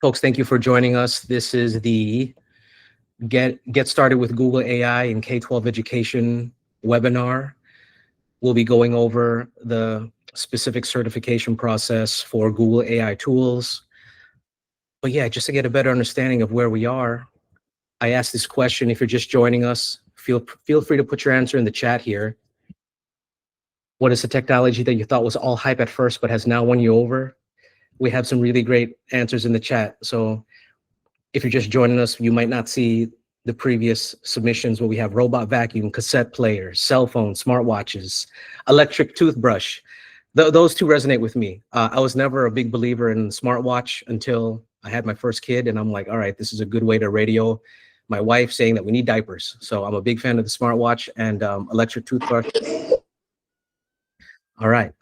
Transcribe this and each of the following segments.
Folks, thank you for joining us. This is the Get Started with Google AI in K12 Education webinar. We'll be going over the specific certification process for Google AI tools. But yeah, just to get a better understanding of where we are, I asked this question. If you're just joining us, feel free to put your answer in the chat here. What is the technology that you thought was all hype at first but has now won you over? We have some really great answers in the chat. So if you're just joining us, you might not see the previous submissions where we have robot vacuum, cassette players, cell phones, smartwatches, electric toothbrush. Those two resonate with me. I was never a big believer in smartwatch until I had my first kid, and I'm like, all right, this is a good way to radio my wife saying that we need diapers. So I'm a big fan of the smartwatch and electric toothbrush. All right,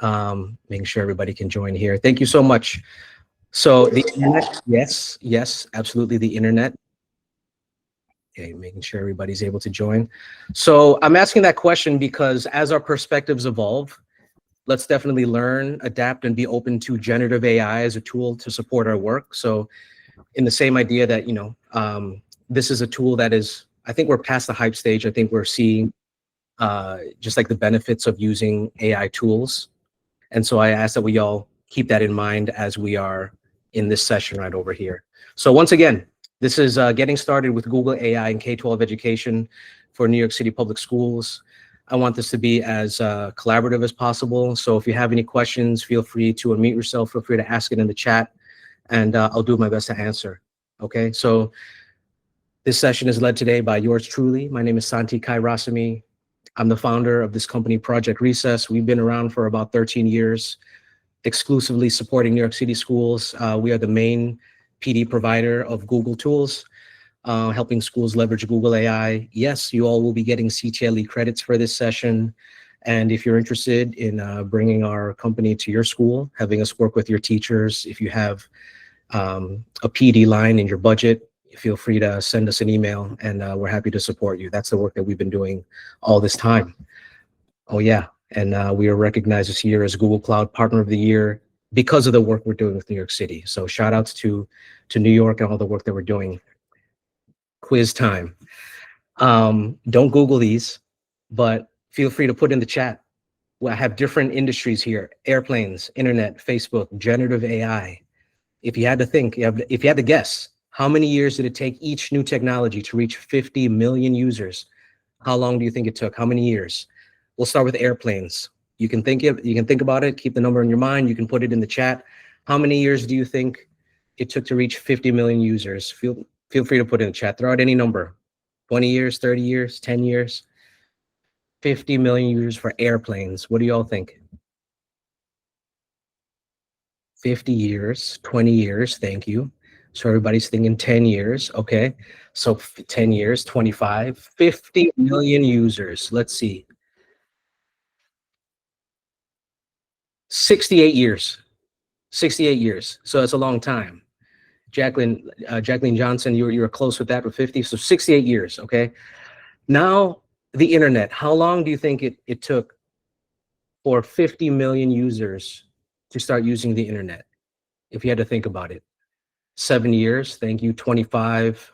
making sure everybody can join here. Thank you so much. So the internet, yes, absolutely, the internet. Okay, making sure everybody's able to join. So I'm asking that question because as our perspectives evolve, let's definitely learn, adapt, and be open to generative AI as a tool to support our work. So in the same idea that, this is a tool that is, I think we're past the hype stage. I think we're seeing just like the benefits of using AI tools. And so I ask that we all keep that in mind as we are in this session right over here. So once again, this is Getting Started with Google AI in K12 Education for New York City Public Schools. I want this to be as collaborative as possible. So if you have any questions, feel free to unmute yourself. Feel free to ask it in the chat, and I'll do my best to answer. Okay, so this session is led today by yours truly. My name is Santi Kairasamy. I'm the founder of this company, Project Recess. We've been around for about 13 years, exclusively supporting New York City schools. We are the main PD provider of Google tools, helping schools leverage Google AI. Yes, you all will be getting CTLE credits for this session. And if you're interested in bringing our company to your school, having us work with your teachers, if you have a PD line in your budget, feel free to send us an email, and we're happy to support you. That's the work that we've been doing all this time. Oh yeah, and we are recognized this year as Google Cloud Partner of the Year because of the work we're doing with New York City. So shout outs to New York and all the work that we're doing. Quiz time. Don't Google these, but feel free to put in the chat. Well, I have different industries here: airplanes, internet, Facebook, generative AI. If you had to think, if you had to guess, how many years did it take each new technology to reach 50 million users? How long do you think it took? How many years? We'll start with airplanes. You can think about it, keep the number in your mind, you can put it in the chat. How many years do you think it took to reach 50 million users? Feel free to put in the chat. Throw out any number. 20 years, 30 years, 10 years. 50 million users for airplanes. What do you all think? 50 years, 20 years, thank you. So everybody's thinking 10 years, okay. So 10 years, 25, 50 million users. Let's see. 68 years, 68 years. So it's a long time. Jacqueline Johnson, you were close with that with 50, so 68 years, okay. Now the internet, how long do you think it took for 50 million users to start using the internet? If you had to think about it. 7 years, thank you. 25,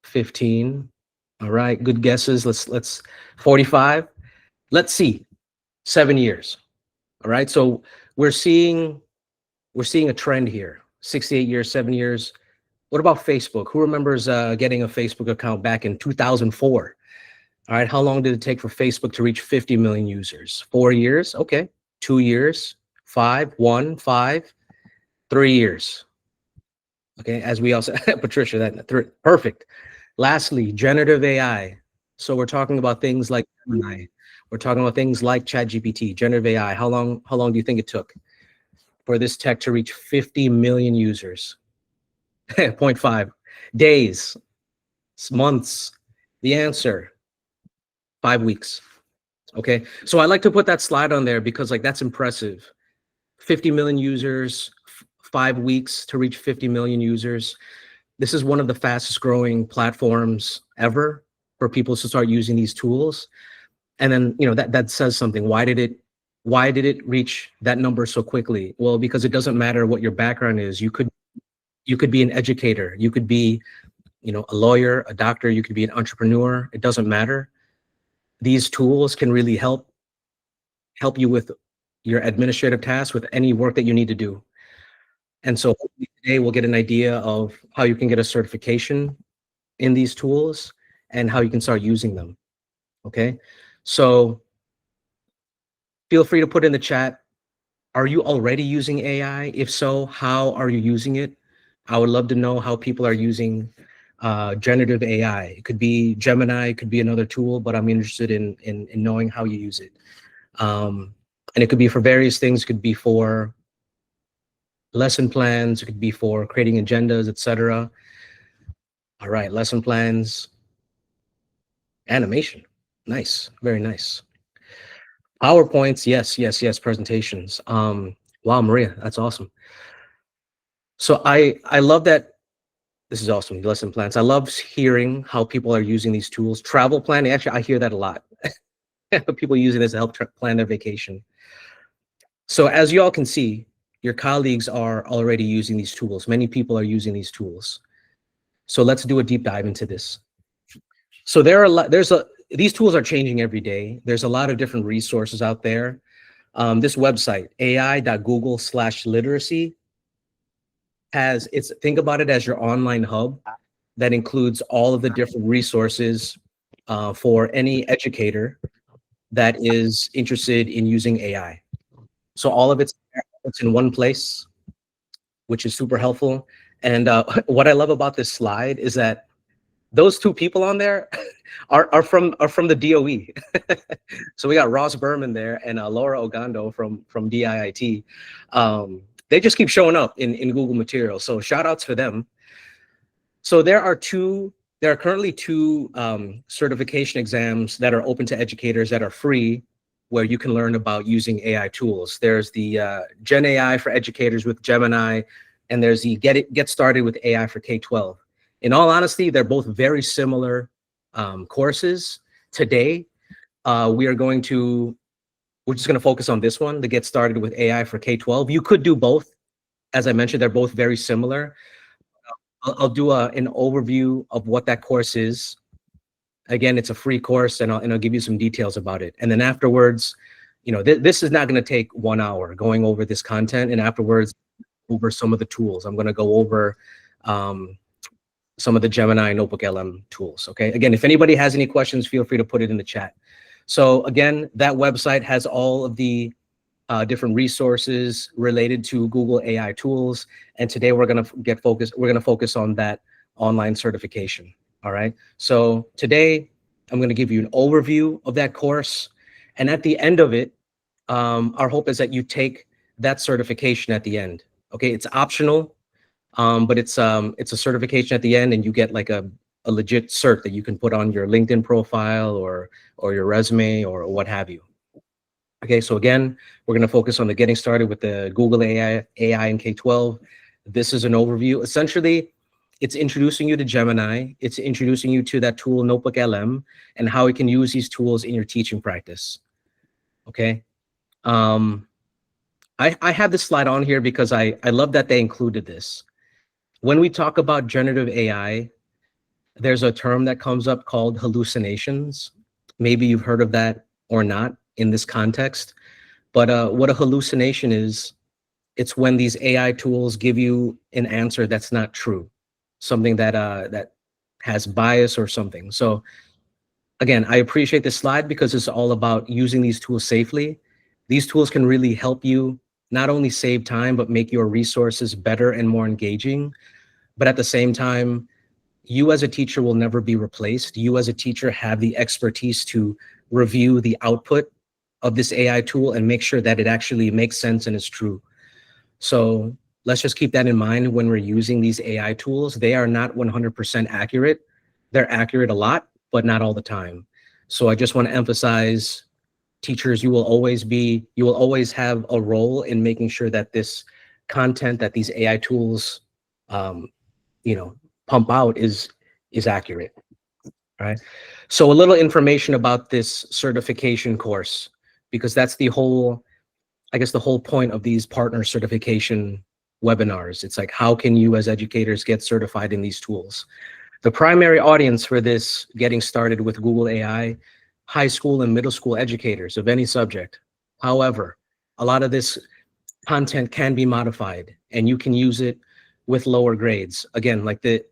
15. All right, good guesses. Let's 45. Let's see. 7 years. All right, so we're seeing a trend here. 68 years, 7 years. What about Facebook? Who remembers getting a Facebook account back in 2004? All right, how long did it take for Facebook to reach 50 million users? 4 years, okay. 2 years, 5, 1, 5, 3 years. Okay, as we also, Patricia, perfect. Lastly, generative AI. So we're talking about things like Gemini. We're talking about things like ChatGPT, generative AI. How long do you think it took for this tech to reach 50 million users? 0.5 days, months. The answer, 5 weeks. Okay, so I like to put that slide on there because like that's impressive. 50 million users, 5 weeks to reach 50 million users. This is one of the fastest growing platforms ever for people to start using these tools. And then, that says something. Why did it reach that number so quickly? Well, because it doesn't matter what your background is. You could You could be an educator. You could be, a lawyer, a doctor. You could be an entrepreneur. It doesn't matter. These tools can really help you with your administrative tasks, with any work that you need to do. And so hopefully today we'll get an idea of how you can get a certification in these tools and how you can start using them. Okay. So feel free to put in the chat, are you already using AI? If so, how are you using it? I would love to know how people are using generative AI. It could be Gemini, it could be another tool, but I'm interested in knowing how you use it. And it could be for various things. It could be for lesson plans. It could be for creating agendas, etc. All right, lesson plans, animation. Nice, very nice. PowerPoints, yes, presentations. Wow, Maria, that's awesome. So I love that. This is awesome, lesson plans. I love hearing how people are using these tools. Travel planning, actually, I hear that a lot. People using this to help plan their vacation. So as you all can see, your colleagues are already using these tools. Many people are using these tools. So let's do a deep dive into this. So these tools are changing every day. There's a lot of different resources out there. This website, ai.google/literacy, think about it as your online hub that includes all of the different resources for any educator that is interested in using AI. So all of it's in one place, which is super helpful. And what I love about this slide is that those two people on there are from the DOE. So we got Ross Berman there and Laura Ogando from DIIT. They just keep showing up in Google Materials. So shout outs for them. So there are currently two certification exams that are open to educators that are free, where you can learn about using AI tools. There's the Gen AI for educators with Gemini, and there's the Get Started with AI for K12. In all honesty, they're both very similar courses. Today, we're just going to focus on this one, the Get Started with AI for K12. You could do both. As I mentioned, they're both very similar. I'll do an overview of what that course is. Again, it's a free course, and I'll give you some details about it. And then afterwards, this is not going to take 1 hour going over this content. And afterwards, over some of the tools, I'm going to go over some of the Gemini Notebook LM tools. Okay. Again, if anybody has any questions, feel free to put it in the chat. So again, that website has all of the different resources related to Google AI tools. And today we're going to focus on that online certification. All right. So today I'm going to give you an overview of that course. And at the end of it, our hope is that you take that certification at the end. Okay. It's optional, but it's a certification at the end, and you get like a legit cert that you can put on your LinkedIn profile or your resume or what have you. Okay, so again, we're going to focus on the getting started with the Google AI and K12. This is an overview. Essentially, it's introducing you to Gemini. It's introducing you to that tool, Notebook LM, and how you can use these tools in your teaching practice. Okay. I have this slide on here because I love that they included this. When we talk about generative AI, there's a term that comes up called hallucinations. Maybe you've heard of that or not in this context. But what a hallucination is, it's when these AI tools give you an answer that's not true, something that has bias or something. So again, I appreciate this slide because it's all about using these tools safely. These tools can really help you not only save time, but make your resources better and more engaging. But at the same time, you as a teacher will never be replaced. You as a teacher have the expertise to review the output of this AI tool and make sure that it actually makes sense and is true. So let's just keep that in mind when we're using these AI tools. They are not 100% accurate. They're accurate a lot, but not all the time. So I just want to emphasize, teachers, you will always have a role in making sure that this content that these AI tools pump out is accurate. All right. So a little information about this certification course, because that's the whole point of these partner certification webinars. It's like, how can you as educators get certified in these tools? The primary audience for this getting started with Google AI, high school and middle school educators of any subject. However, a lot of this content can be modified and you can use it with lower grades. Again, like the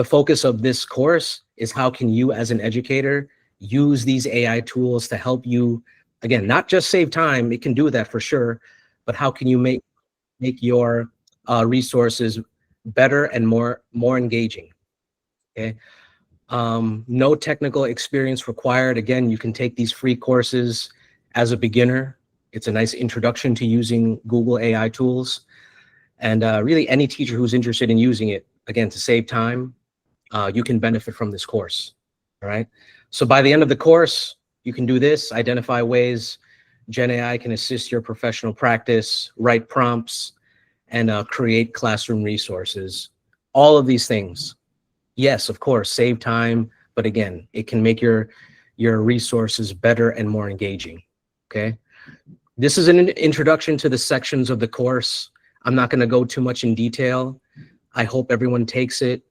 focus of this course is how can you as an educator use these AI tools to help you, again, not just save time, it can do that for sure, but how can you make your resources better and more engaging, okay? No technical experience required. Again, you can take these free courses as a beginner. It's a nice introduction to using Google AI tools. And really any teacher who's interested in using it, again, to save time, you can benefit from this course, all right? So by the end of the course, you can do this, identify ways Gen AI can assist your professional practice, write prompts, and create classroom resources. All of these things. Yes, of course, save time, but again, it can make your resources better and more engaging, okay? This is an introduction to the sections of the course. I'm not gonna go too much in detail. I hope everyone takes it.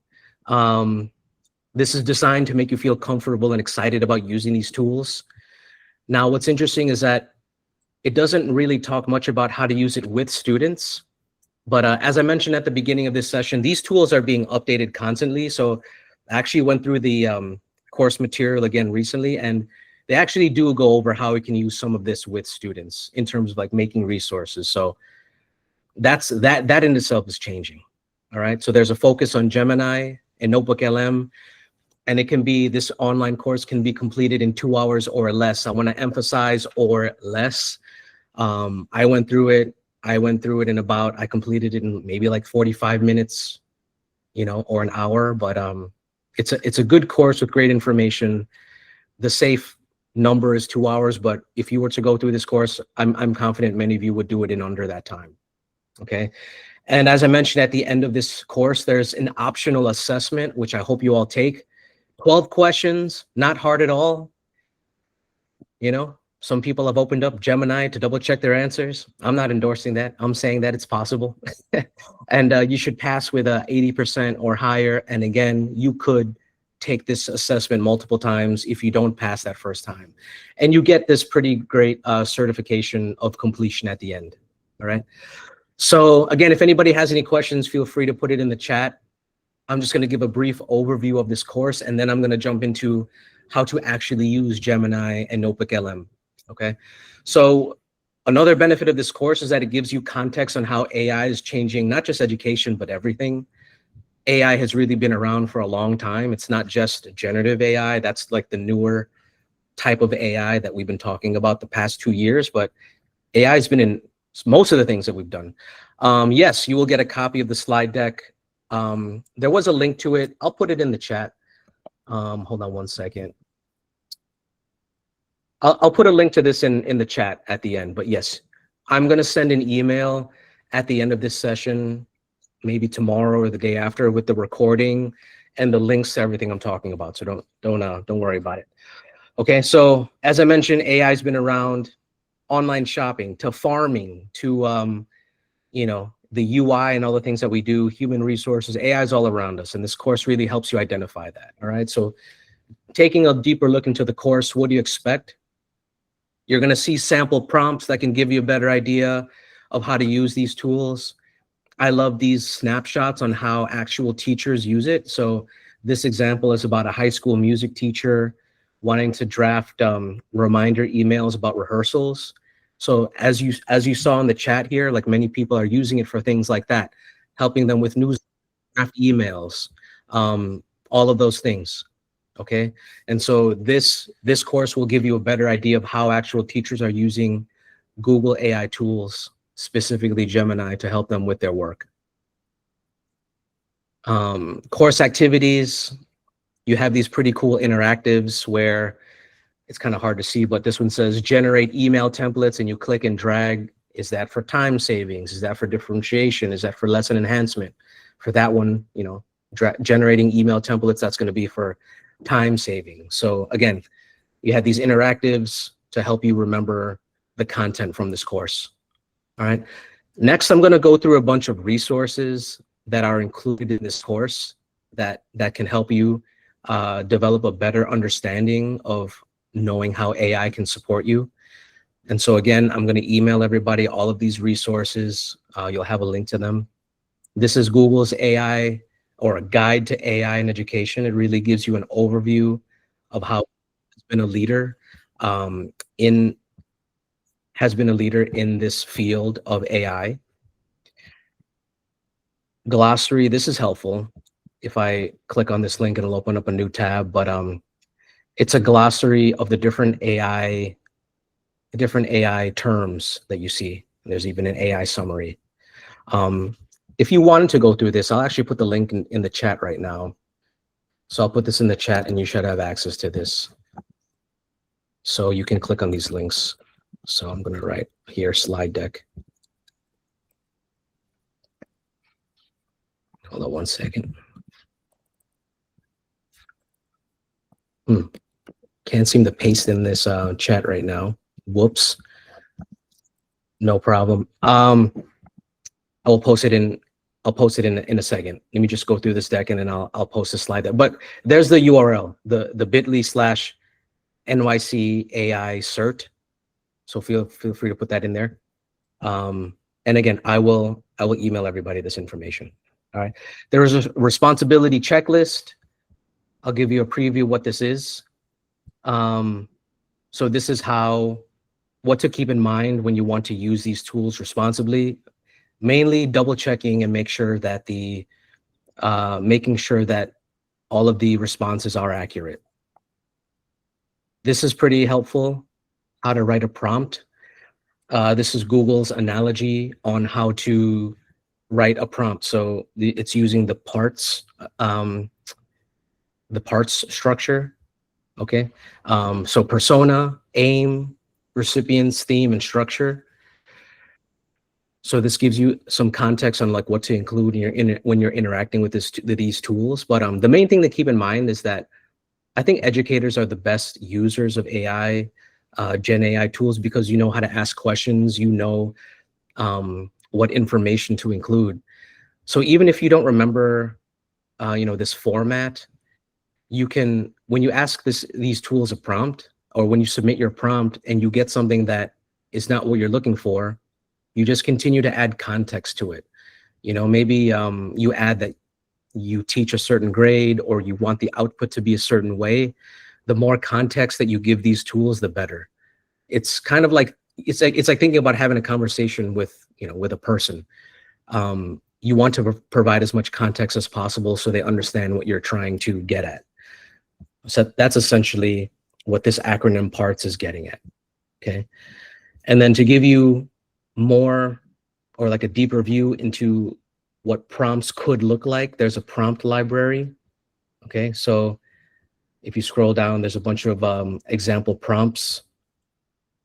This is designed to make you feel comfortable and excited about using these tools. Now, what's interesting is that it doesn't really talk much about how to use it with students. But as I mentioned at the beginning of this session, these tools are being updated constantly. So I actually went through the course material again recently, and they actually do go over how we can use some of this with students in terms of like making resources. So that in itself is changing. All right. So there's a focus on Gemini and Notebook LM, and it can be, this online course can be completed in 2 hours or less. I want to emphasize or less. I went through it in about, I completed it in maybe like 45 minutes, you know, or an hour, but it's a good course with great information. The safe number is 2 hours, but if you were to go through this course, I'm confident many of you would do it in under that time, okay? And as I mentioned at the end of this course, there's an optional assessment, which I hope you all take. 12 questions, not hard at all, you know? Some people have opened up Gemini to double check their answers. I'm not endorsing that. I'm saying that it's possible. And you should pass with a 80% or higher. And again, you could take this assessment multiple times if you don't pass that first time. And you get this pretty great certification of completion at the end, all right? So again, if anybody has any questions, feel free to put it in the chat. I'm just gonna give a brief overview of this course, and then I'm gonna jump into how to actually use Gemini and Notebook LM. Okay, so another benefit of this course is that it gives you context on how AI is changing, not just education, but everything. AI has really been around for a long time. It's not just generative AI. That's like the newer type of AI that we've been talking about the past 2 years, but AI has been in most of the things that we've done. Yes, you will get a copy of the slide deck. There was a link to it. I'll put it in the chat. Hold on one second. I'll put a link to this in the chat at the end, but yes, I'm gonna send an email at the end of this session, maybe tomorrow or the day after, with the recording and the links to everything I'm talking about. So don't worry about it. Okay, so as I mentioned, AI has been around, online shopping to farming to you know, the UI and all the things that we do, human resources. AI is all around us, and this course really helps you identify that. All right, so taking a deeper look into the course, what do you expect? You're going to see sample prompts that can give you a better idea of how to use these tools. I love these snapshots on how actual teachers use it. So this example is about a high school music teacher wanting to draft reminder emails about rehearsals. So as you saw in the chat here, like many people are using it for things like that, helping them with news, draft emails, all of those things. Okay, and so this course will give you a better idea of how actual teachers are using Google AI tools, specifically Gemini, to help them with their work. Course activities, you have these pretty cool interactives where it's kind of hard to see, but this one says generate email templates, and you click and drag. Is that for time savings? Is that for differentiation? Is that for lesson enhancement? For that one, you know, generating email templates, that's going to be for time saving. So again, you have these interactives to help you remember the content from this course. All right. Next, I'm going to go through a bunch of resources that are included in this course that can help you develop a better understanding of knowing how AI can support you. And so again, I'm going to email everybody all of these resources. You'll have a link to them. This is Google's AI, or a guide to AI in education. It really gives you an overview of how it's been a leader in this field of AI. Glossary, this is helpful. If I click on this link, it'll open up a new tab, but it's a glossary of the different AI terms that you see. There's even an AI summary. If you wanted to go through this, I'll actually put the link in the chat right now. So I'll put this in the chat and you should have access to this. So you can click on these links. So I'm going to write here, slide deck. Hold on one second. Can't seem to paste in this chat right now. Whoops. No problem. I'll post it in a second. Let me just go through this deck and then I'll post a slide there. But there's the URL, the bit.ly/NYC AI cert. So feel free to put that in there. And again, I will email everybody this information. All right. There is a responsibility checklist. I'll give you a preview of what this is. So this is what to keep in mind when you want to use these tools responsibly. Mainly double checking and making sure that all of the responses are accurate. This is pretty helpful, how to write a prompt. This is Google's analogy on how to write a prompt. So it's using the parts structure. Okay. So persona, aim, recipients, theme, and structure. So this gives you some context on like what to include when you're interacting with these tools. But the main thing to keep in mind is that I think educators are the best users of AI, Gen AI tools, because you know how to ask questions, you know what information to include. So even if you don't remember, this format, you can, when you ask these tools a prompt, or when you submit your prompt and you get something that is not what you're looking for, you just continue to add context to it. Maybe you add that you teach a certain grade or you want the output to be a certain way. The more context that you give these tools, the better. It's kind of like, it's like thinking about having a conversation with a person. You want to provide as much context as possible so they understand what you're trying to get at. So that's essentially what this acronym PARTS is getting at. Okay. And then to give you more, or like a deeper view into what prompts could look like, there's a prompt library. Okay, so if you scroll down, there's a bunch of example prompts.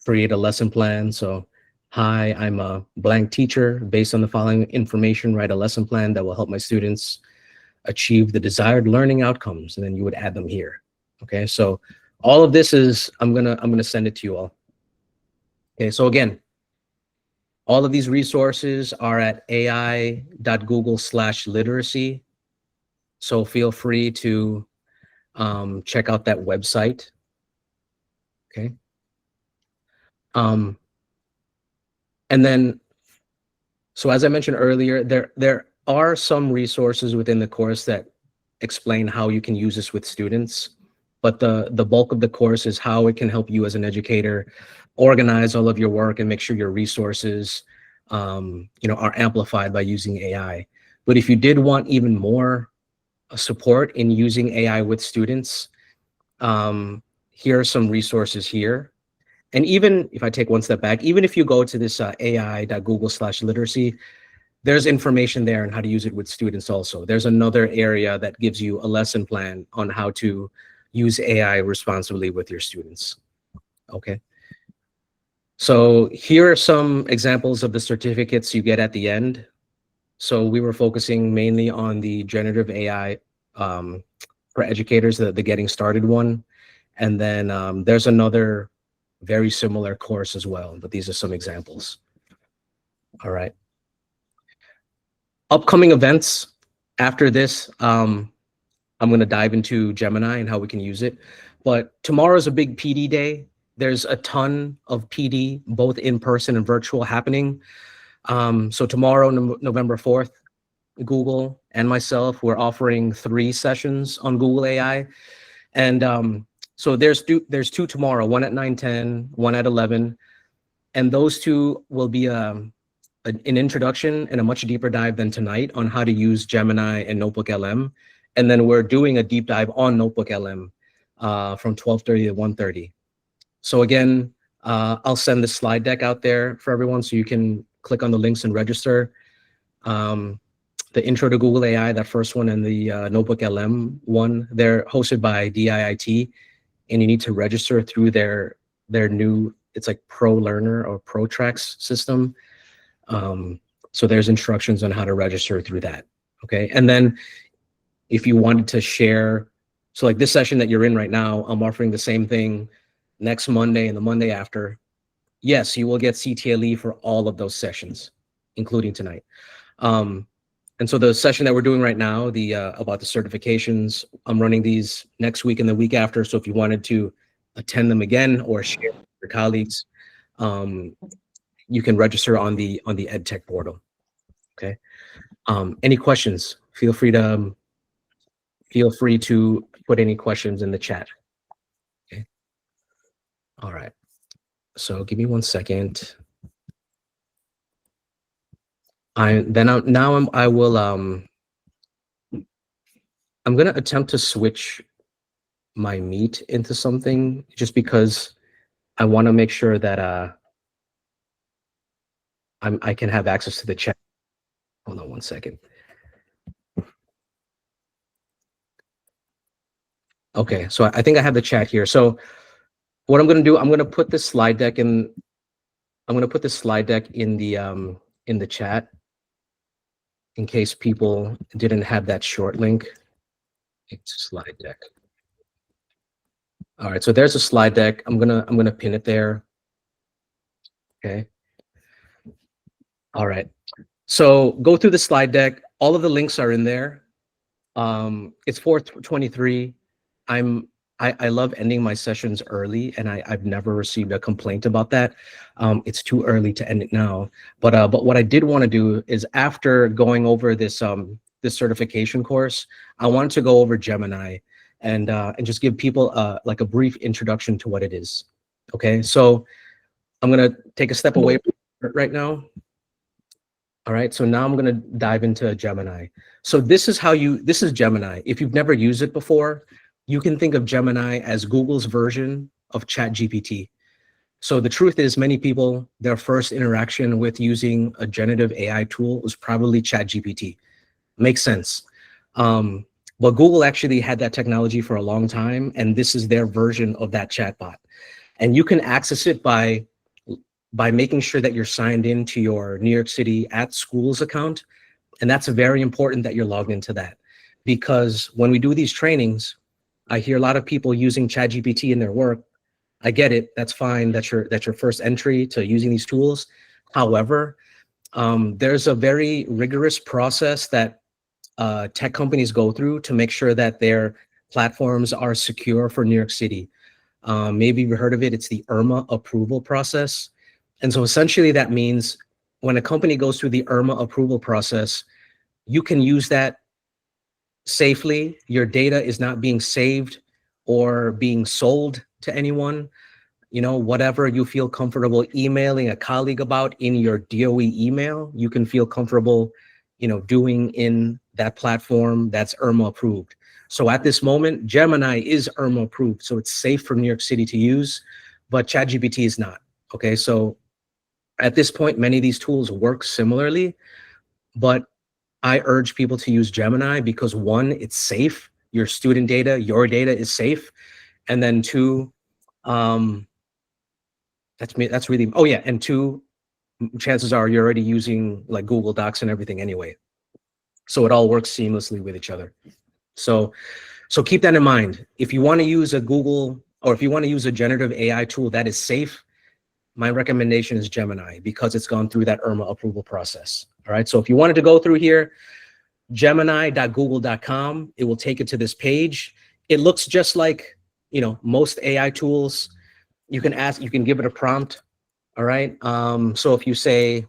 Create a lesson plan. So, hi, I'm a blank teacher. Based on the following information, write a lesson plan that will help my students achieve the desired learning outcomes. And then you would add them here. Okay, so all of this is, I'm gonna send it to you all. Okay, so again, all of these resources are at ai.google/literacy. So feel free to check out that website. Okay. And then, so as I mentioned earlier, there are some resources within the course that explain how you can use this with students, but the bulk of the course is how it can help you as an educator organize all of your work and make sure your resources are amplified by using AI. But if you did want even more support in using AI with students, here are some resources here. And even if I take one step back, even if you go to this ai.google/literacy, there's information there on how to use it with students also. There's another area that gives you a lesson plan on how to use AI responsibly with your students. Okay. So here are some examples of the certificates you get at the end. So we were focusing mainly on the generative AI for educators, the getting started one. And then there's another very similar course as well, but these are some examples. All right. Upcoming events after this, I'm going to dive into Gemini and how we can use it. But tomorrow's a big PD day. There's a ton of PD, both in person and virtual, happening. So tomorrow, November 4th, Google and myself, we're offering 3 sessions on Google AI. And so there's two tomorrow, one at 9:10, one at 11. And those two will be an introduction and a much deeper dive than tonight on how to use Gemini and Notebook LM. And then we're doing a deep dive on Notebook LM from 12:30 to 1:30. So again, I'll send the slide deck out there for everyone so you can click on the links and register. The intro to Google AI, that first one, and the Notebook LM one, they're hosted by DIIT, and you need to register through their new, it's like Pro Learner or Pro Tracks system. So there's instructions on how to register through that. Okay, and then if you wanted to share, so like this session that you're in right now, I'm offering the same thing next Monday and the Monday after. Yes, you will get CTLE for all of those sessions, including tonight. And so the session that we're doing right now, the about the certifications, I'm running these next week and the week after. So if you wanted to attend them again or share with your colleagues, you can register on the EdTech portal. Okay. Any questions? Feel free to put any questions in the chat. Okay. All right. So give me 1 second. I'm gonna attempt to switch my Meet into something just because I want to make sure that I can have access to the chat. Hold on 1 second. Okay, so I think I have the chat here. So what I'm gonna do, I'm gonna put this slide deck in. I'm gonna put this slide deck in the chat in case people didn't have that short link. It's a slide deck. All right, so there's a slide deck. I'm gonna pin it there. Okay. All right. So go through the slide deck. All of the links are in there. It's 4:23. I love ending my sessions early, and I've never received a complaint about that. It's too early to end it now. But what I did want to do is, after going over this this certification course, I wanted to go over Gemini and just give people like a brief introduction to what it is. Okay, so I'm gonna take a step away from it right now. All right, so now I'm gonna dive into Gemini. So this is Gemini. If you've never used it before, you can think of Gemini as Google's version of ChatGPT. So the truth is, many people, their first interaction with using a generative AI tool was probably ChatGPT. Makes sense. But Google actually had that technology for a long time, and this is their version of that chatbot. And you can access it by making sure that you're signed into your New York City at Schools account. And that's very important that you're logged into that, because when we do these trainings, I hear a lot of people using ChatGPT in their work. I get it. That's fine. That's your first entry to using these tools. However, there's a very rigorous process that tech companies go through to make sure that their platforms are secure for New York City. Maybe you've heard of it. It's the IRMA approval process. And so essentially that means when a company goes through the IRMA approval process, you can use that safely. Your data is not being saved or being sold to anyone. You know, whatever you feel comfortable emailing a colleague about in your DOE email, you can feel comfortable, you know, doing in that platform that's IRMA approved. So at this moment, Gemini is IRMA approved, so it's safe for New York City to use, but ChatGPT is not. Okay, so at this point, many of these tools work similarly, but I urge people to use Gemini because, one, it's safe. Your student data, your data is safe. And then two, that's really, oh yeah, and two, chances are you're already using like Google Docs and everything anyway. So it all works seamlessly with each other. So keep that in mind. If you want to use a Google, or if you want to use a generative AI tool that is safe, my recommendation is Gemini because it's gone through that IRMA approval process. All right. So if you wanted to go through here, gemini.google.com, it will take it to this page. It looks just like, most AI tools. You can give it a prompt. All right. So if you say,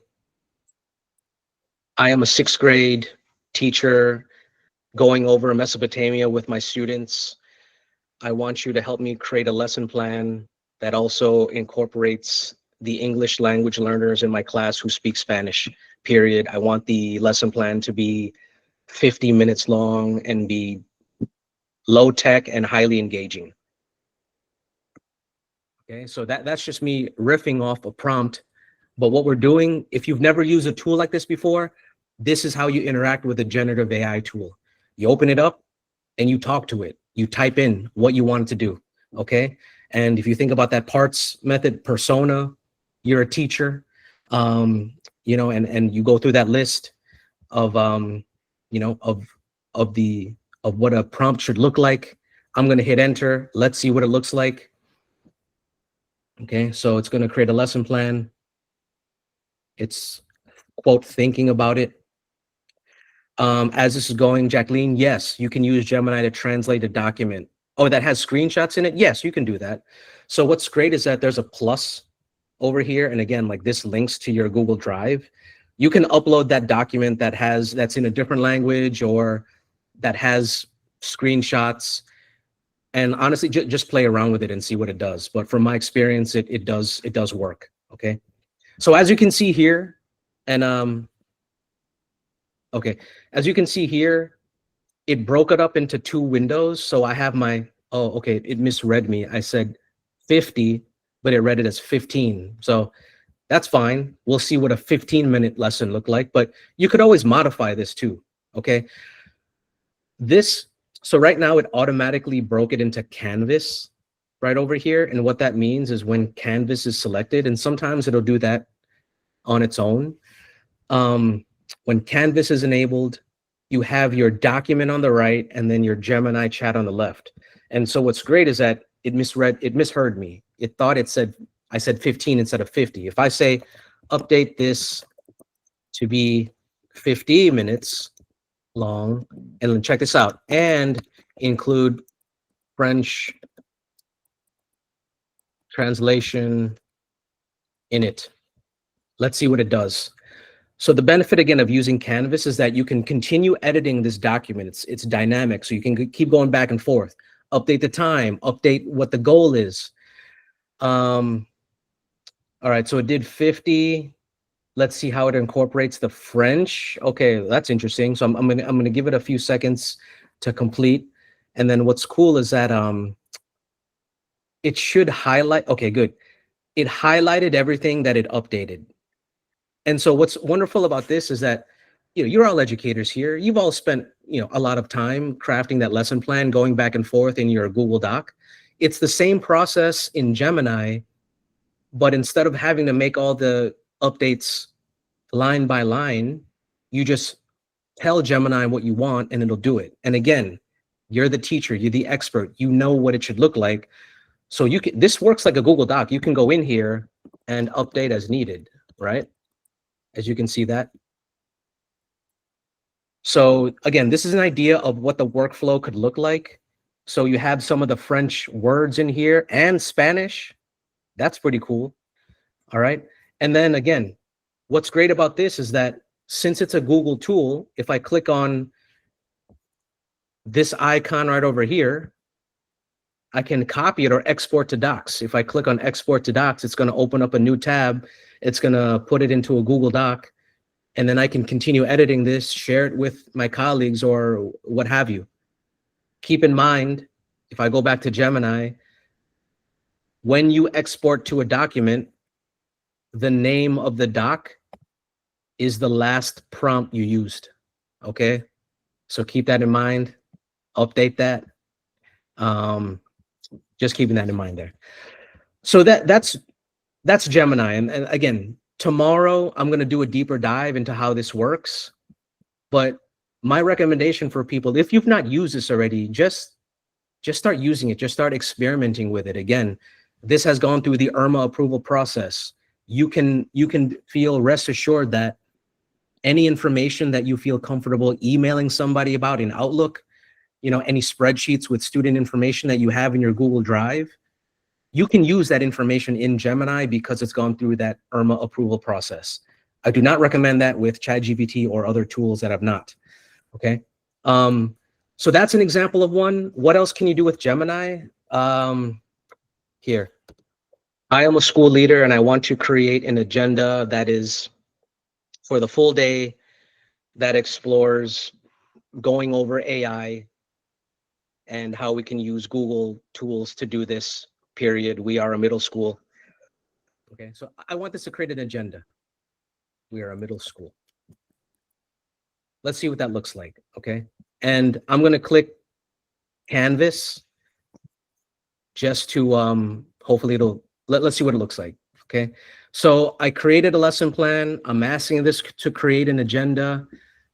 I am a 6th grade teacher going over Mesopotamia with my students. I want you to help me create a lesson plan that also incorporates the English language learners in my class who speak Spanish, period. I want the lesson plan to be 50 minutes long and be low tech and highly engaging. Okay, so that's just me riffing off a prompt. But what we're doing, if you've never used a tool like this before, this is how you interact with a generative AI tool. You open it up and you talk to it. You type in what you want it to do, okay? And if you think about that parts method persona, you're a teacher, and you go through that list of, of what a prompt should look like. I'm gonna hit enter. Let's see what it looks like. Okay, so it's gonna create a lesson plan. It's, quote, thinking about it. As this is going, Jacqueline, yes, you can use Gemini to translate a document. Oh, that has screenshots in it? Yes, you can do that. So what's great is that there's a plus over here. And again, like this links to your Google Drive. You can upload that document that's in a different language or that has screenshots. And honestly, just play around with it and see what it does. But from my experience, it does work. Okay. So as you can see here, and okay, as you can see here, it broke it up into 2 windows. So I have okay, it misread me. I said 50, but it read it as 15. So that's fine. We'll see what a 15-minute lesson looked like, but you could always modify this too, okay? So right now it automatically broke it into Canvas right over here. And what that means is when Canvas is selected, and sometimes it'll do that on its own. When Canvas is enabled, you have your document on the right and then your Gemini chat on the left. And so what's great is that it misheard me. It thought I said 15 instead of 50. If I say update this to be 50 minutes long, and then check this out, and include French translation in it. Let's see what it does. So the benefit again of using Canvas is that you can continue editing this document. It's dynamic, so you can keep going back and forth. Update the time, update what the goal is. All right, so it did 50. Let's see how it incorporates the French. Okay, that's interesting. So I'm gonna give it a few seconds to complete. And then what's cool is that it should highlight. Okay, good. It highlighted everything that it updated. And so what's wonderful about this is that, you're all educators here. You've all spent, a lot of time crafting that lesson plan, going back and forth in your Google Doc. It's the same process in Gemini, but instead of having to make all the updates line by line, you just tell Gemini what you want and it'll do it. And again, you're the teacher, you're the expert, you know what it should look like. So this works like a Google Doc. You can go in here and update as needed, right? As you can see that. So again, this is an idea of what the workflow could look like. So you have some of the French words in here and Spanish. That's pretty cool. All right. And then again, what's great about this is that since it's a Google tool, if I click on this icon right over here, I can copy it or export to Docs. If I click on export to Docs, it's going to open up a new tab. It's going to put it into a Google Doc, and then I can continue editing this, share it with my colleagues or what have you. Keep in mind, if I go back to Gemini, when you export to a document, the name of the doc is the last prompt you used, okay? So keep that in mind, update that. Just keeping that in mind there. So that's Gemini. And again, tomorrow I'm going to do a deeper dive into how this works. But my recommendation for people, if you've not used this already, just start using it. Just start experimenting with it. Again, this has gone through the IRMA approval process. You can feel rest assured that any information that you feel comfortable emailing somebody about in Outlook, any spreadsheets with student information that you have in your Google Drive, you can use that information in Gemini because it's gone through that IRMA approval process. I do not recommend that with ChatGPT or other tools that have not, okay? So that's an example of one. What else can you do with Gemini? Here, I am a school leader and I want to create an agenda that is for the full day that explores going over AI and how we can use Google tools to do this, period. We are a middle school. Okay, so I want this to create an agenda. We are a middle school. Let's see what that looks like, okay? And I'm gonna click Canvas just to, hopefully let's see what it looks like, okay? So I created a lesson plan. I'm asking this to create an agenda.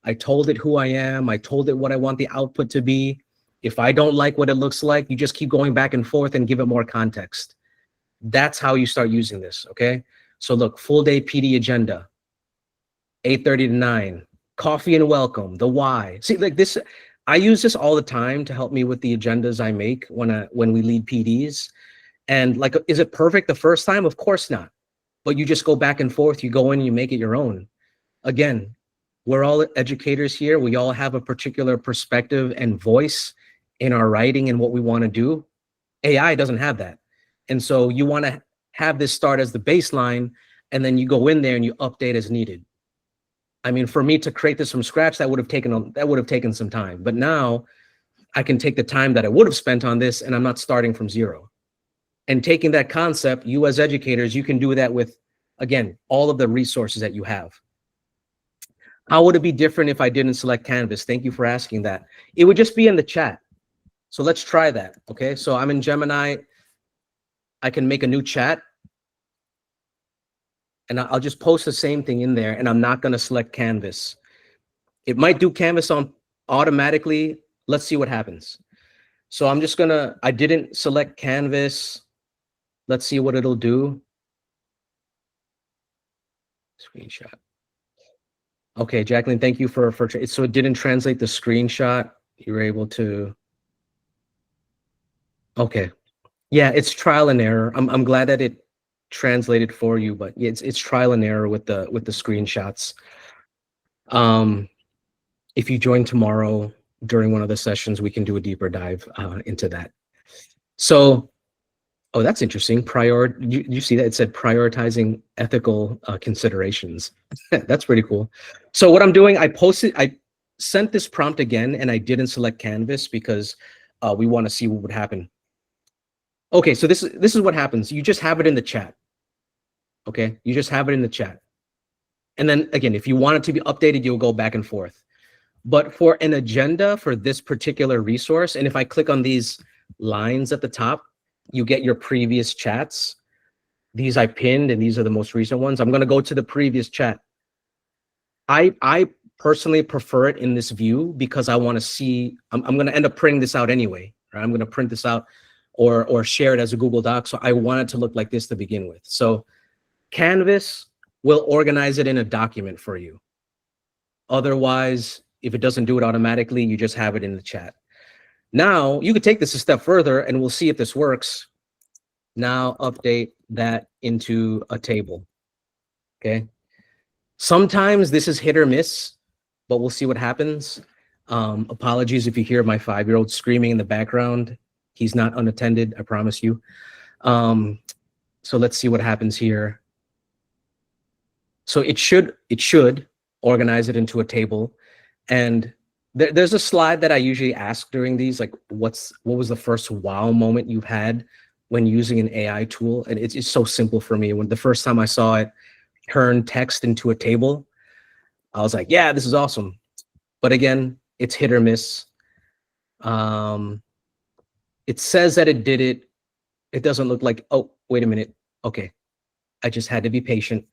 I told it who I am. I told it what I want the output to be. If I don't like what it looks like, you just keep going back and forth and give it more context. That's how you start using this, okay? So look, full day PD agenda, 8:30 to 9, coffee and welcome, the why. See, like this, I use this all the time to help me with the agendas I make when we lead PDs. And like, is it perfect the first time? Of course not. But you just go back and forth, you go in, you make it your own. Again, we're all educators here. We all have a particular perspective and voice in our writing and what we want to do. AI doesn't have that. And so you want to have this start as the baseline, and then you go in there and you update as needed. I mean, for me to create this from scratch, that would have taken some time. But now I can take the time that I would have spent on this, and I'm not starting from zero. And taking that concept, you as educators, you can do that with, again, all of the resources that you have. How would it be different if I didn't select Canvas? Thank you for asking that. It would just be in the chat. So let's try that, okay? So I'm in Gemini. I can make a new chat. And I'll just post the same thing in there, and I'm not gonna select Canvas. It might do Canvas on automatically. Let's see what happens. So I'm just I didn't select Canvas. Let's see what it'll do. Screenshot. Okay, Jacqueline, thank you for so it didn't translate the screenshot. You were able to. Okay, yeah, it's trial and error. I'm glad that it translated for you, but it's trial and error with the screenshots. If you join tomorrow during one of the sessions, we can do a deeper dive into that. So, oh, that's interesting. You see that it said prioritizing ethical considerations. That's pretty cool. So what I'm doing, I sent this prompt again, and I didn't select Canvas because we want to see what would happen. Okay, so this is what happens. You just have it in the chat. Okay, you just have it in the chat. And then again, if you want it to be updated, you'll go back and forth. But for an agenda for this particular resource, and if I click on these lines at the top, you get your previous chats. These I pinned, and these are the most recent ones. I'm going to go to the previous chat. I personally prefer it in this view because I want to see, I'm going to end up printing this out anyway. Right? I'm going to print this out or share it as a Google Doc. So I want it to look like this to begin with. So Canvas will organize it in a document for you. Otherwise, if it doesn't do it automatically, you just have it in the chat. Now, you could take this a step further, and we'll see if this works. Now, update that into a table, okay? Sometimes this is hit or miss, but we'll see what happens. Apologies if you hear my 5-year-old screaming in the background. He's not unattended, I promise you. So let's see what happens here. So it should organize it into a table. And there's a slide that I usually ask during these, like what was the first wow moment you've had when using an AI tool? And it's so simple for me. When the first time I saw it turn text into a table, I was like, yeah, this is awesome. But again, it's hit or miss. It says that it did it. It doesn't look like, oh, wait a minute. Okay, I just had to be patient.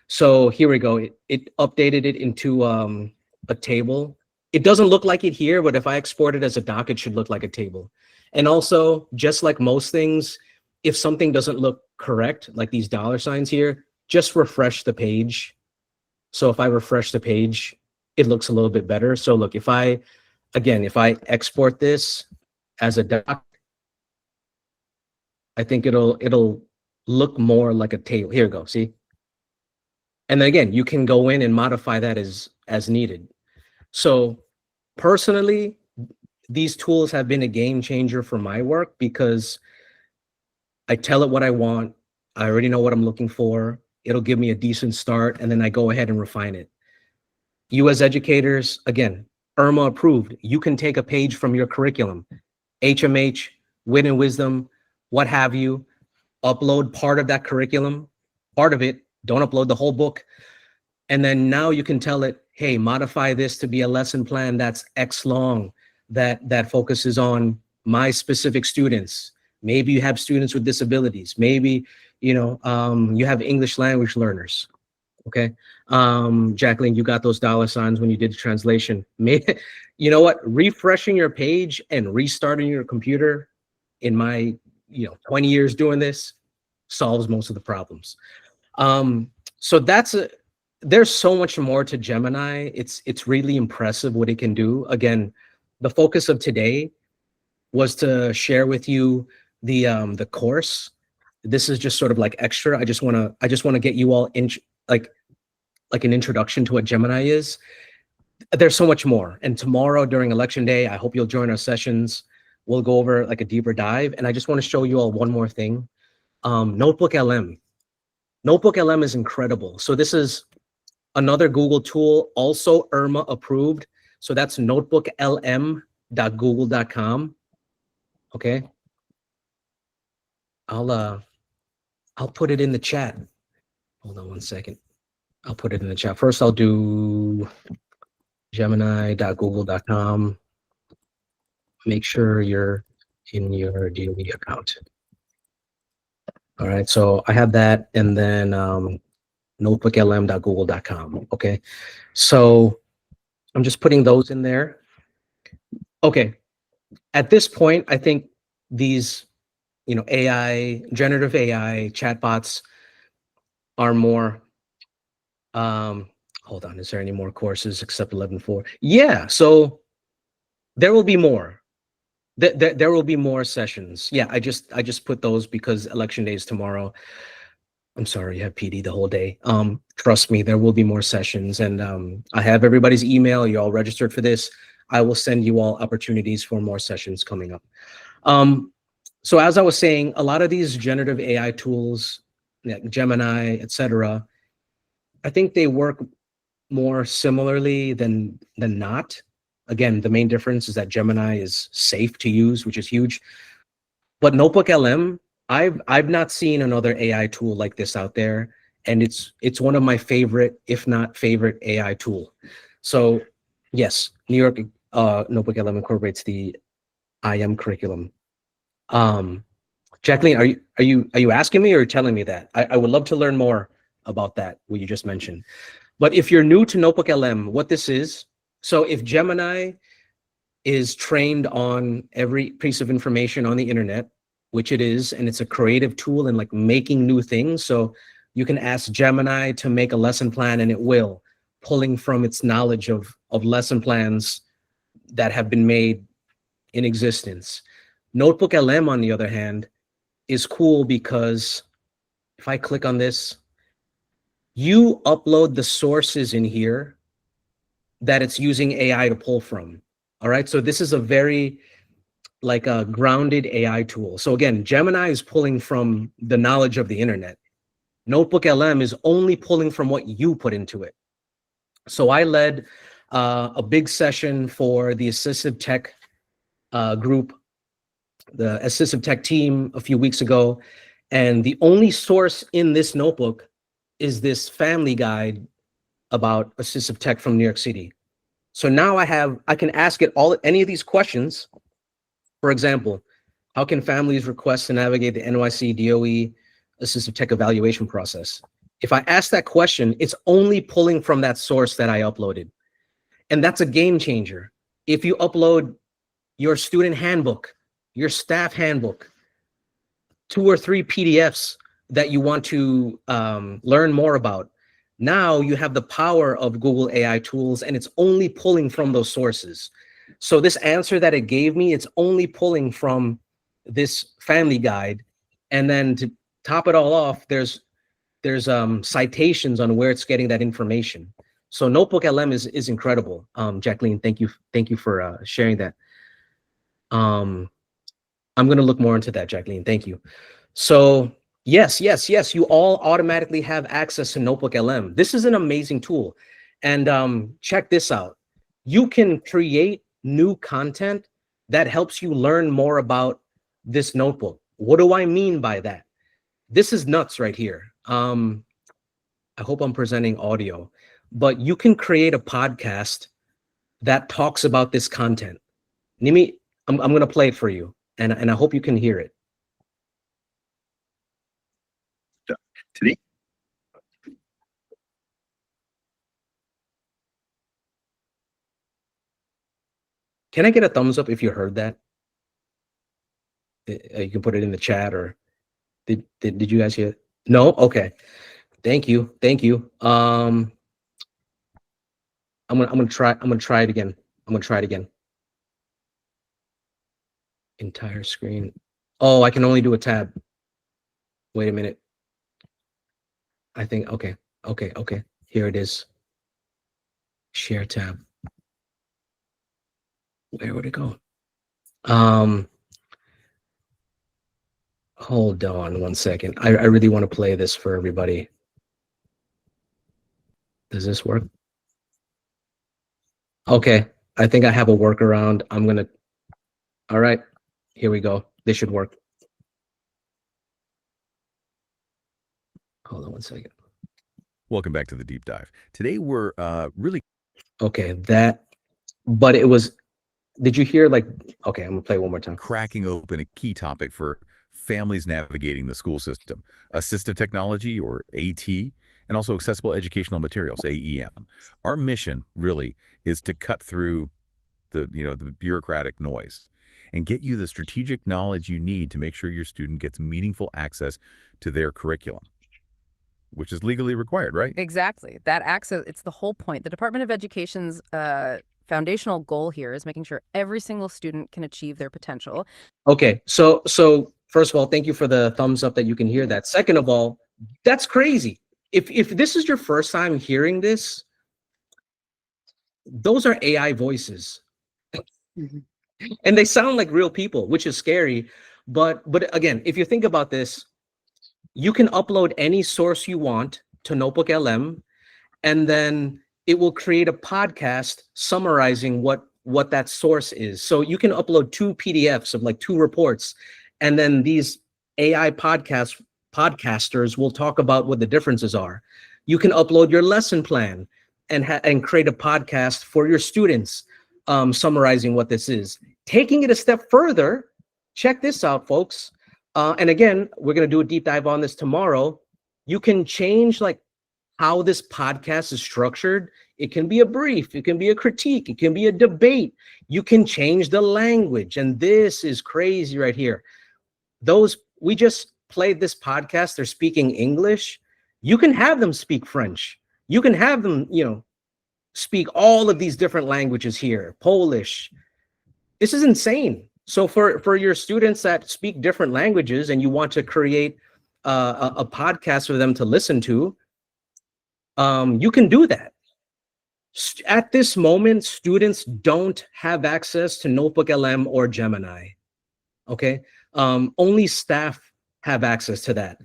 So here we go. It updated it into a table. It doesn't look like it here, but if I export it as a doc, it should look like a table. And also, just like most things, if something doesn't look correct, like these $ signs here, just refresh the page So if I refresh the page, it looks a little bit better. So look, if I export this as a doc, I think it'll look more like a table. Here we go, see? And then again, you can go in and modify that as needed. So personally, these tools have been a game changer for my work because I tell it what I want. I already know what I'm looking for. It'll give me a decent start, and then I go ahead and refine it. You as educators, again, IRMA approved. You can take a page from your curriculum, HMH, Wit and Wisdom, what have you, upload part of that curriculum, part of it, don't upload the whole book. And then now you can tell it, hey, modify this to be a lesson plan that's X long, that focuses on my specific students. Maybe you have students with disabilities. Maybe, you have English language learners. Okay. Jacqueline, you got those $ when you did the translation. Maybe, you know what? Refreshing your page and restarting your computer in my, 20 years doing this solves most of the problems. So there's so much more to Gemini. It's really impressive what it can do. Again, the focus of today was to share with you the course. This is just sort of like extra. I just want to get you all in like an introduction to what Gemini is. There's so much more. And tomorrow during election day, I hope you'll join our sessions. We'll go over like a deeper dive. And I just want to show you all one more thing. Notebook LM. Notebook LM is incredible. So this is another Google tool, also IRMA approved. So that's notebooklm.google.com. Okay. I'll put it in the chat. Hold on one second. I'll put it in the chat. First, I'll do gemini.google.com. Make sure you're in your DOE account. All right, so I have that, and then notebooklm.google.com. Okay, so I'm just putting those in there. Okay, at this point, I think these, generative AI chatbots are more. Hold on, is there any more courses except 11.4? Yeah, so there will be more. There will be more sessions. Yeah, I just put those because election day is tomorrow. I'm sorry, you have PD the whole day. Trust me, there will be more sessions, and I have everybody's email. You're all registered for this. I will send you all opportunities for more sessions coming up. So as I was saying, a lot of these generative AI tools, like Gemini, etc., I think they work more similarly than not. Again, the main difference is that Gemini is safe to use, which is huge. But Notebook LM, I've not seen another AI tool like this out there, and it's one of my favorite, if not favorite, AI tool. So yes, New York Notebook LM incorporates the IM curriculum. Jacqueline, are you asking me or telling me that? I would love to learn more about that, what you just mentioned. But if you're new to Notebook LM, what this is, so if Gemini is trained on every piece of information on the internet, which it is, and it's a creative tool in like making new things. So you can ask Gemini to make a lesson plan and it will, pulling from its knowledge of lesson plans that have been made in existence. Notebook LM, on the other hand, is cool because if I click on this, you upload the sources in here that it's using AI to pull from. All right, so this is a very like a grounded AI tool. So again, Gemini is pulling from the knowledge of the internet. Notebook LM is only pulling from what you put into it. So I led a big session for the assistive tech group, the assistive tech team a few weeks ago. And the only source in this notebook is this family guide about assistive tech from New York City. So now I can ask it any of these questions. For example, how can families request to navigate the NYC DOE assistive tech evaluation process? If I ask that question, it's only pulling from that source that I uploaded. And that's a game changer. If you upload your student handbook, your staff handbook, 2 or 3 PDFs that you want to learn more about, Now you have the power of Google AI tools, and it's only pulling from those sources. So this answer that it gave me, it's only pulling from this family guide. And then to top it all off, there's citations on where it's getting that information. So Notebook LM is incredible. Jacqueline, thank you for sharing that. I'm going to look more into that, Jacqueline. Thank you. So yes, you all automatically have access to Notebook LM. This is an amazing tool. And check this out. You can create new content that helps you learn more about this notebook. What do I mean by that? This is nuts right here. I hope I'm presenting audio, but you can create a podcast that talks about this content. Nimi, I'm going to play it for you, and I hope you can hear it. Today. Can I get a thumbs up if you heard that? You can put it in the chat, or did you guys hear it? No? Okay. Thank you. I'm gonna try it again. Entire screen. Oh, I can only do a tab. Wait a minute. I think okay. Here it is. Share tab. Where would it go? Hold on one second. I really want to play this for everybody. Does this work? Okay, I think I have a workaround. All right, here we go. This should work. Hold on one second. Welcome back to the deep dive. Today we're really okay. But it was. Did you hear Okay, I'm gonna play one more time. Cracking open a key topic for families navigating the school system: assistive technology, or AT, and also accessible educational materials, AEM. Our mission really is to cut through the bureaucratic noise and get you the strategic knowledge you need to make sure your student gets meaningful access to their curriculum, which is legally required, right? Exactly. That access, it's the whole point. The Department of Education's foundational goal here is making sure every single student can achieve their potential. Okay, so first of all, thank you for the thumbs up that you can hear that. Second of all, that's crazy. If this is your first time hearing this, those are AI voices. And they sound like real people, which is scary. But again, if you think about this, you can upload any source you want to Notebook LM, and then it will create a podcast summarizing what that source is. So you can upload 2 PDFs of 2 reports, and then these AI podcasters will talk about what the differences are. You can upload your lesson plan and create a podcast for your students, summarizing what this is. Taking it a step further, check this out, folks. And again, we're going to do a deep dive on this tomorrow. You can change how this podcast is structured. It can be a brief, it can be a critique, it can be a debate. You can change the language. And this is crazy right here. We just played this podcast, they're speaking English. You can have them speak French. You can have them, speak all of these different languages here, Polish. This is insane. So for your students that speak different languages and you want to create a podcast for them to listen to, you can do that. At this moment, students don't have access to Notebook LM or Gemini. Okay, only staff have access to that.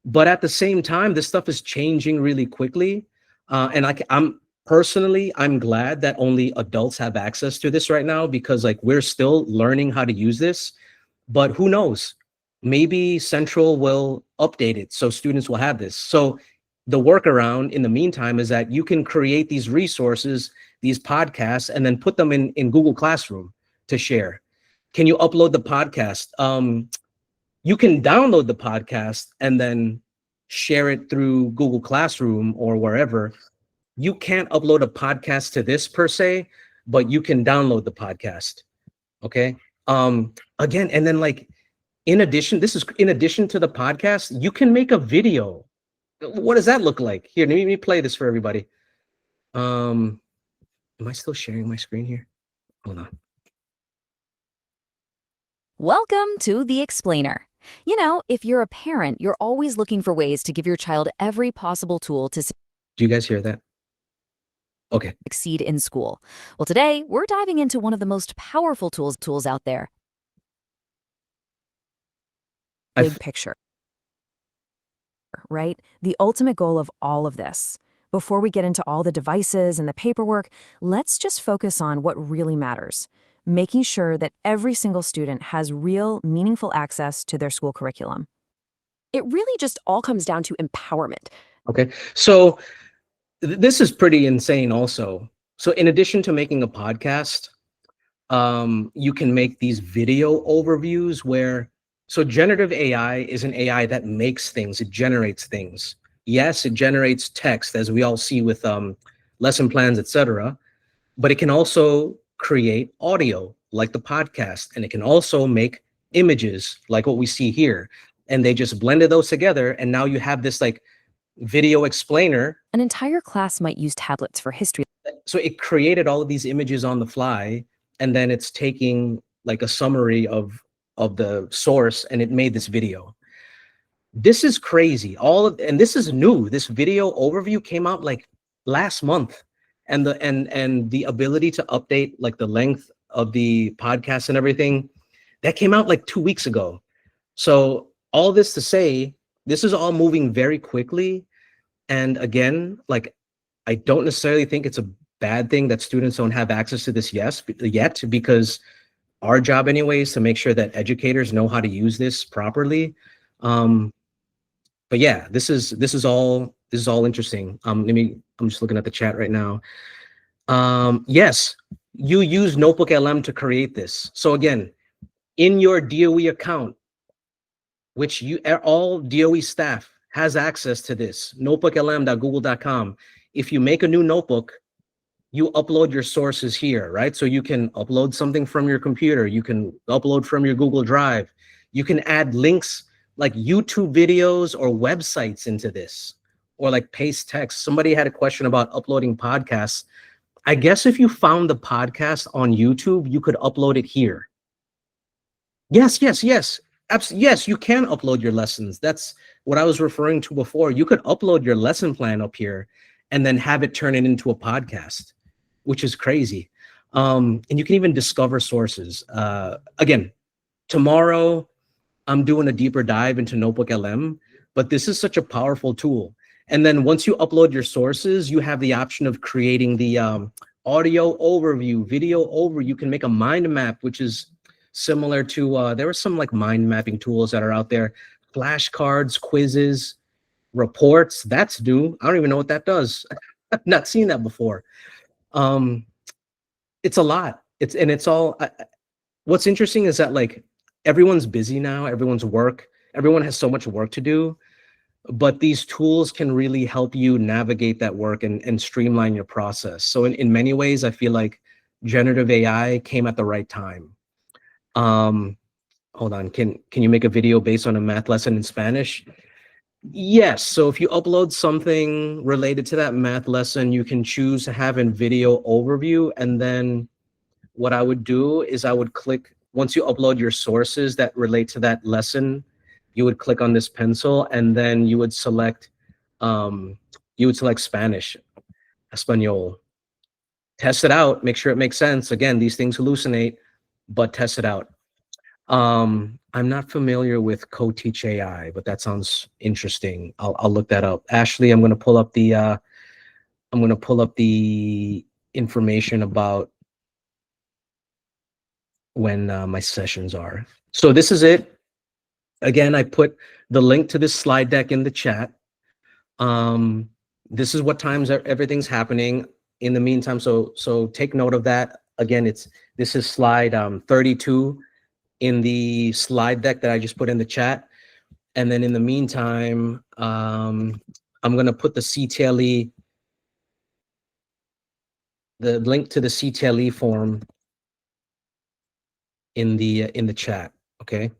But at the same time, this stuff is changing really quickly, and I'm glad that only adults have access to this right now, because we're still learning how to use this. But who knows? Maybe Central will update it so students will have this. So the workaround in the meantime is that you can create these resources, these podcasts, and then put them in Google Classroom to share. Can you upload the podcast? You can download the podcast and then share it through Google Classroom or wherever. You can't upload a podcast to this per se, but you can download the podcast. Okay. Again, and then in addition to the podcast, you can make a video What does that look like? Here, let me play this for everybody. Am I still sharing my screen here? Hold on. Welcome to The Explainer. You know, if you're a parent, you're always looking for ways to give your child every possible tool to Do you guys hear that? Okay. succeed in school. Well, today we're diving into one of the most powerful tools out there. Big picture, right? The ultimate goal of all of this. Before we get into all the devices and the paperwork, let's just focus on what really matters. Making sure that every single student has real, meaningful access to their school curriculum. It really just all comes down to empowerment. Okay. So this is pretty insane also. So in addition to making a podcast, you can make these video overviews where, so generative AI is an AI that makes things, it generates things. Yes, it generates text, as we all see with lesson plans, etc. But it can also create audio, like the podcast, and it can also make images, like what we see here. And they just blended those together, and now you have this like video explainer. An entire class might use tablets for history. So it created all of these images on the fly, and then it's taking like a summary of the source, and it made this video. This is crazy. And this is new. This video overview came out like last month, and the ability to update like the length of the podcast and everything, that came out like 2 weeks ago. So all this to say, this is all moving very quickly. And again, like, I don't necessarily think it's a bad thing that students don't have access to this yet, because our job anyway is to make sure that educators know how to use this properly. But yeah, this is all interesting. I'm just looking at the chat right now. Yes, you use Notebook LM to create this. So again, in your DOE account, which all DOE staff has access to this, notebooklm.google.com. If you make a new notebook, you upload your sources here, right? So you can upload something from your computer, you can upload from your Google Drive, you can add links like YouTube videos or websites into this, or like paste text. Somebody had a question about uploading podcasts. I guess if you found the podcast on YouTube, you could upload it here. Yes. Yes, you can upload your lessons. That's what I was referring to before. You could upload your lesson plan up here and then have it turn it into a podcast, which is crazy. And you can even discover sources. Again, tomorrow I'm doing a deeper dive into Notebook LM, but this is such a powerful tool. And then once you upload your sources, you have the option of creating the audio overview, video over. You can make a mind map, which is similar to, there are some like mind mapping tools that are out there, flashcards, quizzes, reports. That's new. I don't even know what that does. I've not seen that before. It's a lot. It's all, what's interesting is that like everyone's busy now, everyone has so much work to do, but these tools can really help you navigate that work and streamline your process. So in many ways, I feel like generative AI came at the right time. Hold on, can you make a video based on a math lesson in Spanish? Yes, so if you upload something related to that math lesson, you can choose to have a video overview, and then what I would do is I would click, once you upload your sources that relate to that lesson, you would click on this pencil, and then you would select Spanish, Espanol. Test it out, make sure it makes sense. Again, these things hallucinate, but test it out. I'm not familiar with Co-Teach AI, but that sounds interesting. I'll look that up. Ashley, I'm gonna pull up the information about when my sessions are. So this is it. Again, I put the link to this slide deck in the chat. This is what times everything's happening in the meantime. So take note of that. Again, this is slide 32 in the slide deck that I just put in the chat. And then in the meantime, I'm gonna put the CTLE, the link to the CTLE form in the chat. Okay,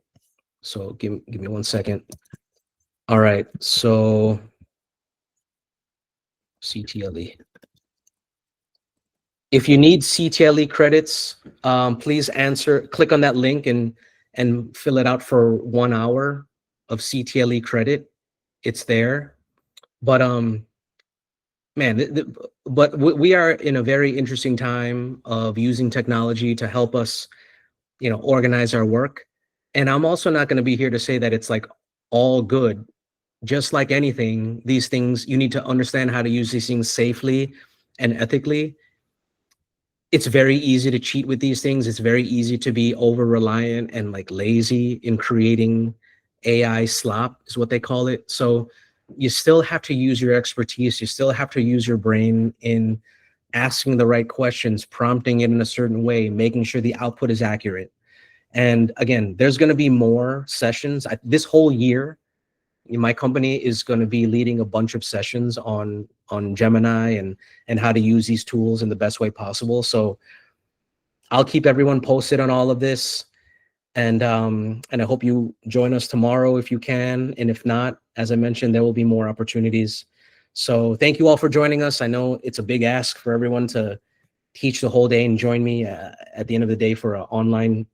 so give me 1 second. All right, so CTLE. If you need CTLE credits, please click on that link and fill it out for 1 hour of CTLE credit. It's there. But man, we are in a very interesting time of using technology to help us, organize our work. And I'm also not going to be here to say that it's like all good. Just like anything, these things, you need to understand how to use these things safely and ethically. It's very easy to cheat with these things. It's very easy to be over reliant and like lazy in creating AI slop is what they call it. So you still have to use your expertise. You still have to use your brain in asking the right questions, prompting it in a certain way, making sure the output is accurate. And again, there's going to be more sessions. This whole year, my company is going to be leading a bunch of sessions on Gemini and how to use these tools in the best way possible. So I'll keep everyone posted on all of this. And I hope you join us tomorrow if you can. And if not, as I mentioned, there will be more opportunities. So thank you all for joining us. I know it's a big ask for everyone to teach the whole day and join me at the end of the day for an online